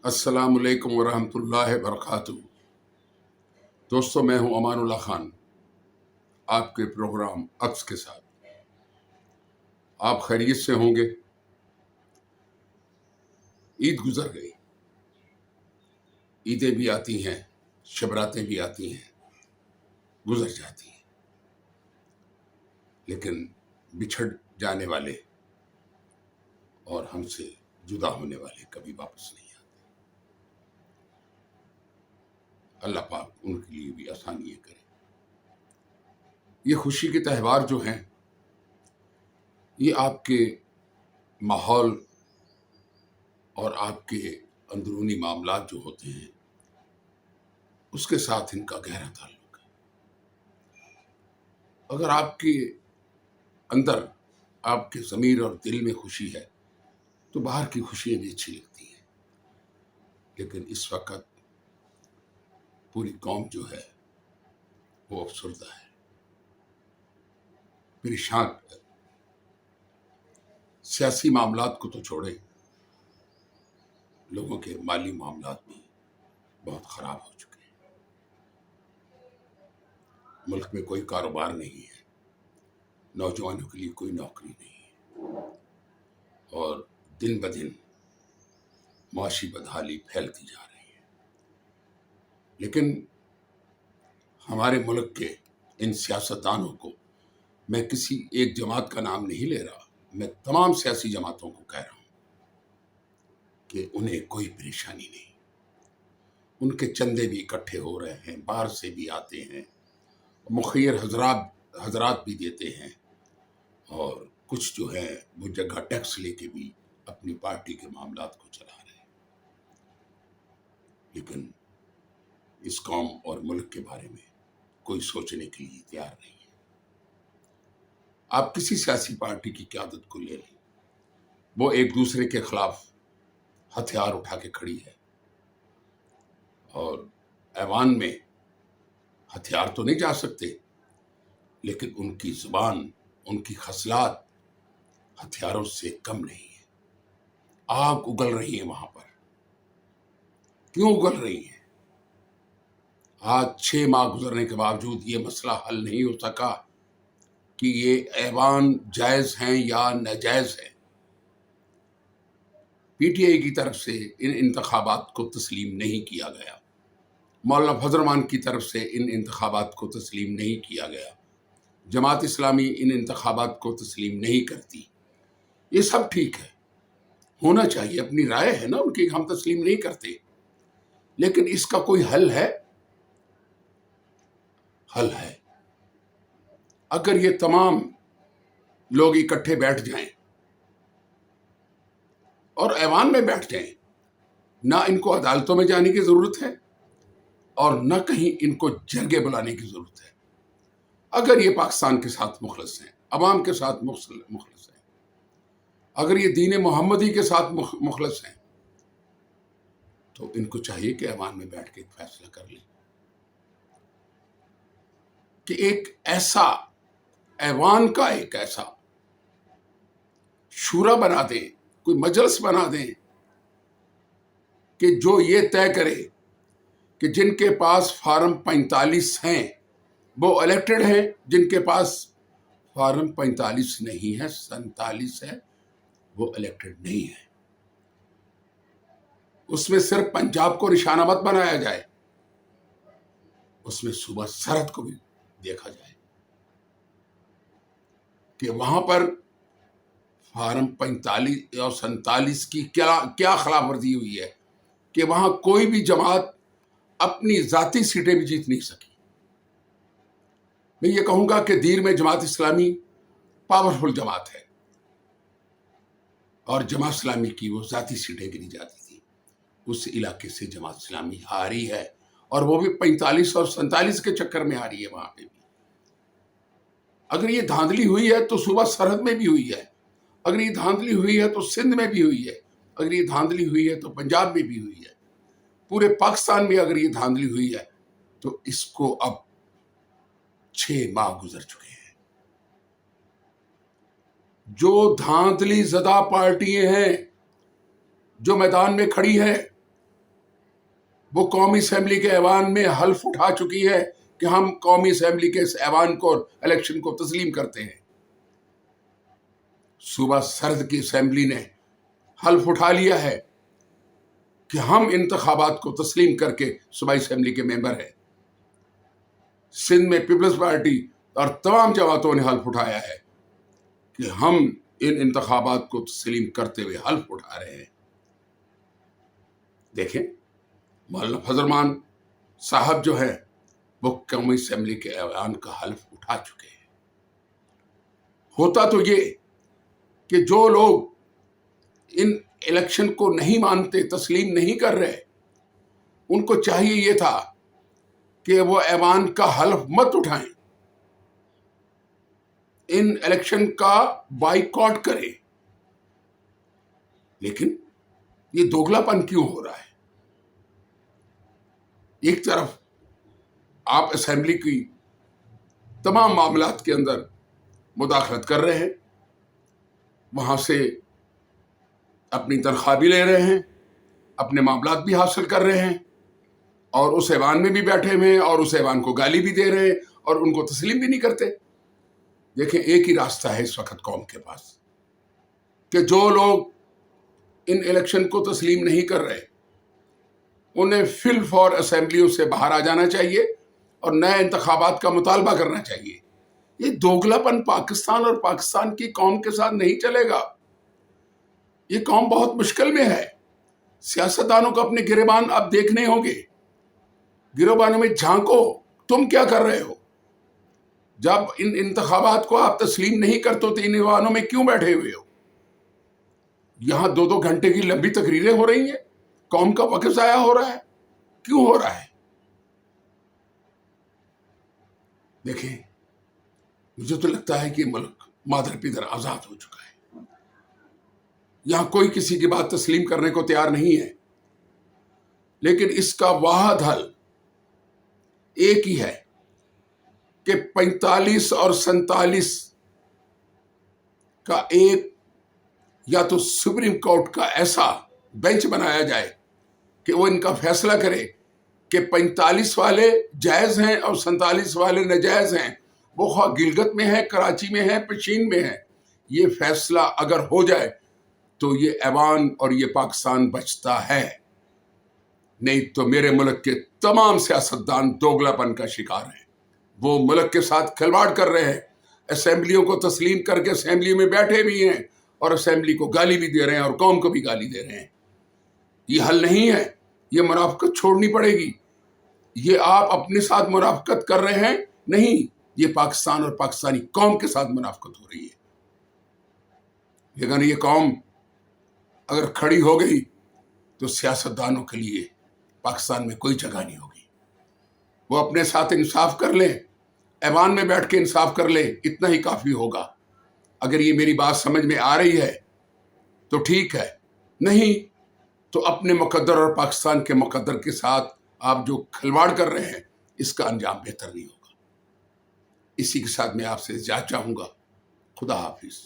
السلام علیکم ورحمۃ اللہ وبرکاتہ۔ دوستو، میں ہوں امان اللہ خان، آپ کے پروگرام عکس کے ساتھ۔ آپ خیریت سے ہوں گے؟ عید گزر گئی، عیدیں بھی آتی ہیں، شبراتیں بھی آتی ہیں، گزر جاتی ہیں، لیکن بچھڑ جانے والے اور ہم سے جدا ہونے والے کبھی واپس نہیں آتے۔ اللہ پاک ان کے لیے بھی آسانیاں کرے۔ یہ خوشی کے تہوار جو ہیں، یہ آپ کے ماحول اور آپ کے اندرونی معاملات جو ہوتے ہیں اس کے ساتھ ان کا گہرا تعلق ہے۔ اگر آپ کے اندر، آپ کے ضمیر اور دل میں خوشی ہے تو باہر کی خوشیاں بھی اچھی لگتی ہیں، لیکن اس وقت پوری قوم جو ہے وہ افسردہ ہے، پریشان ہے۔ سیاسی معاملات کو تو چھوڑیں، لوگوں کے مالی معاملات بھی بہت خراب ہو چکے ہیں۔ ملک میں کوئی کاروبار نہیں ہے، نوجوانوں کے لیے کوئی نوکری نہیں ہے، اور دن بدن معاشی بدحالی پھیلتی جا رہی ہے۔ لیکن ہمارے ملک کے ان سیاستدانوں کو، میں کسی ایک جماعت کا نام نہیں لے رہا، میں تمام سیاسی جماعتوں کو کہہ رہا ہوں کہ انہیں کوئی پریشانی نہیں۔ ان کے چندے بھی اکٹھے ہو رہے ہیں، باہر سے بھی آتے ہیں، مخیر حضرات بھی دیتے ہیں، اور کچھ جو ہے وہ جگہ ٹیکس لے کے بھی اپنی پارٹی کے معاملات کو چلا رہے ہیں، لیکن اس قوم اور ملک کے بارے میں کوئی سوچنے کے لیے تیار نہیں ہے۔ آپ کسی سیاسی پارٹی کی قیادت کو لے لیں، وہ ایک دوسرے کے خلاف ہتھیار اٹھا کے کھڑی ہے، اور ایوان میں ہتھیار تو نہیں جا سکتے، لیکن ان کی زبان، ان کی خصلات ہتھیاروں سے کم نہیں ہے۔ آگ اگل رہی ہے وہاں پر۔ کیوں اگل رہی ہے؟ آج 6 ماہ گزرنے کے باوجود یہ مسئلہ حل نہیں ہو سکا کہ یہ ایوان جائز ہیں یا ناجائز ہیں۔ پی ٹی آئی کی طرف سے ان انتخابات کو تسلیم نہیں کیا گیا، مولانا فضل الرحمان کی طرف سے ان انتخابات کو تسلیم نہیں کیا گیا، جماعت اسلامی ان انتخابات کو تسلیم نہیں کرتی۔ یہ سب ٹھیک ہے، ہونا چاہیے، اپنی رائے ہے نا ان کی، ہم تسلیم نہیں کرتے، لیکن اس کا کوئی حل ہے؟ حل ہے۔ اگر یہ تمام لوگ اکٹھے بیٹھ جائیں اور ایوان میں بیٹھ جائیں، نہ ان کو عدالتوں میں جانے کی ضرورت ہے اور نہ کہیں ان کو جرگے بلانے کی ضرورت ہے۔ اگر یہ پاکستان کے ساتھ مخلص ہیں، عوام کے ساتھ مخلص ہیں، اگر یہ دین محمدی کے ساتھ مخلص ہیں، تو ان کو چاہیے کہ ایوان میں بیٹھ کے ایک فیصلہ کر لیں کہ ایک ایسا ایوان کا ایک ایسا شورا بنا دیں، کوئی مجلس بنا دیں کہ جو یہ طے کرے کہ جن کے پاس فارم 45 ہیں وہ الیکٹڈ ہیں، جن کے پاس فارم 45 نہیں ہے، 47 ہے، وہ الیکٹڈ نہیں ہے۔ اس میں صرف پنجاب کو نشانہ مت بنایا جائے، اس میں صوبہ سرحد کو بھی دیکھا جائے کہ وہاں پر فارم 45 اور 47 کی کیا خلاف ورزی ہوئی ہے کہ وہاں کوئی بھی جماعت اپنی ذاتی سیٹیں بھی جیت نہیں سکی۔ میں یہ کہوں گا کہ دیر میں جماعت اسلامی پاورفل جماعت ہے، اور جماعت اسلامی کی وہ ذاتی سیٹیں گری جاتی تھی، اس علاقے سے جماعت اسلامی ہاری ہے، اور وہ بھی 45 اور 47 کے چکر میں ہاری ہے۔ وہاں پہ بھی اگر یہ دھاندلی ہوئی ہے تو صوبہ سرحد میں بھی ہوئی ہے، اگر یہ دھاندلی ہوئی ہے تو سندھ میں بھی ہوئی ہے، اگر یہ دھاندلی ہوئی ہے تو پنجاب میں بھی ہوئی ہے، پورے پاکستان میں اگر یہ دھاندلی ہوئی ہے تو اس کو اب 6 ماہ گزر چکے ہیں۔ جو دھاندلی زدہ پارٹیاں ہیں جو میدان میں کھڑی ہیں، وہ قومی اسمبلی کے ایوان میں حلف اٹھا چکی ہے کہ ہم قومی اسمبلی کے اس ایوان کو الیکشن کو تسلیم کرتے ہیں۔ صوبہ سرحد کی اسمبلی نے حلف اٹھا لیا ہے کہ ہم انتخابات کو تسلیم کر کے صوبائی اسمبلی کے ممبر ہیں۔ سندھ میں پیپلز پارٹی اور تمام جماعتوں نے حلف اٹھایا ہے کہ ہم ان انتخابات کو تسلیم کرتے ہوئے حلف اٹھا رہے ہیں۔ دیکھیں، مولانا فضل الرحمان صاحب جو ہیں وہ قومی اسمبلی کے ایوان کا حلف اٹھا چکے ہیں۔ ہوتا تو یہ کہ جو لوگ ان الیکشن کو نہیں مانتے، تسلیم نہیں کر رہے، ان کو چاہیے یہ تھا کہ وہ ایوان کا حلف مت اٹھائیں، ان الیکشن کا بائیکاٹ کریں۔ لیکن یہ دوگلا پن کیوں ہو رہا ہے؟ ایک طرف آپ اسمبلی کی تمام معاملات کے اندر مداخلت کر رہے ہیں، وہاں سے اپنی تنخواہ بھی لے رہے ہیں، اپنے معاملات بھی حاصل کر رہے ہیں، اور اس ایوان میں بھی بیٹھے ہوئے ہیں اور اس ایوان کو گالی بھی دے رہے ہیں اور ان کو تسلیم بھی نہیں کرتے۔ دیکھیں، ایک ہی راستہ ہے اس وقت قوم کے پاس کہ جو لوگ ان الیکشن کو تسلیم نہیں کر رہے انہیں فی الفور اسمبلیوں سے باہر آ جانا چاہیے اور نئے انتخابات کا مطالبہ کرنا چاہیے۔ یہ دوگلا پن پاکستان اور پاکستان کی قوم کے ساتھ نہیں چلے گا۔ یہ قوم بہت مشکل میں ہے۔ سیاستدانوں کو اپنے گریبان اب دیکھنے ہوں گے، گریبانوں میں جھانکو، تم کیا کر رہے ہو؟ جب ان انتخابات کو آپ تسلیم نہیں کرتے تو ان ایوانوں میں کیوں بیٹھے ہوئے ہو؟ یہاں 2-2 گھنٹے کی لمبی تقریریں ہو رہی ہیں، قوم کا وقت ضائع ہو رہا ہے، کیوں ہو رہا ہے؟ دیکھیں، مجھے تو لگتا ہے کہ ملک مادر پیدر آزاد ہو چکا ہے۔ یہاں کوئی کسی کی بات تسلیم کرنے کو تیار نہیں ہے، لیکن اس کا واحد حل ایک ہی ہے کہ 45 اور 47 کا ایک یا تو سپریم کورٹ کا ایسا بینچ بنایا جائے کہ وہ ان کا فیصلہ کرے کہ 45 والے جائز ہیں اور 47 والے ناجائز ہیں، وہ خواہ گلگت میں ہے، کراچی میں ہے، پشین میں ہے۔ یہ فیصلہ اگر ہو جائے تو یہ ایوان اور یہ پاکستان بچتا ہے، نہیں تو میرے ملک کے تمام سیاستدان دوگلا پن کا شکار ہیں۔ وہ ملک کے ساتھ کھلواڑ کر رہے ہیں، اسمبلیوں کو تسلیم کر کے اسمبلی میں بیٹھے بھی ہیں اور اسمبلی کو گالی بھی دے رہے ہیں اور قوم کو بھی گالی دے رہے ہیں۔ یہ حل نہیں ہے، یہ مرافقت چھوڑنی پڑے گی۔ یہ آپ اپنے ساتھ مرافقت کر رہے ہیں، نہیں، یہ پاکستان اور پاکستانی قوم کے ساتھ مرافقت ہو رہی ہے۔ لیکن یہ قوم اگر کھڑی ہو گئی تو سیاستدانوں کے لیے پاکستان میں کوئی جگہ نہیں ہوگی۔ وہ اپنے ساتھ انصاف کر لیں، ایوان میں بیٹھ کے انصاف کر لیں، اتنا ہی کافی ہوگا۔ اگر یہ میری بات سمجھ میں آ رہی ہے تو ٹھیک ہے، نہیں تو اپنے مقدر اور پاکستان کے مقدر کے ساتھ آپ جو کھلواڑ کر رہے ہیں اس کا انجام بہتر نہیں ہوگا۔ اسی کے ساتھ میں آپ سے اجازت چاہوں گا۔ خدا حافظ۔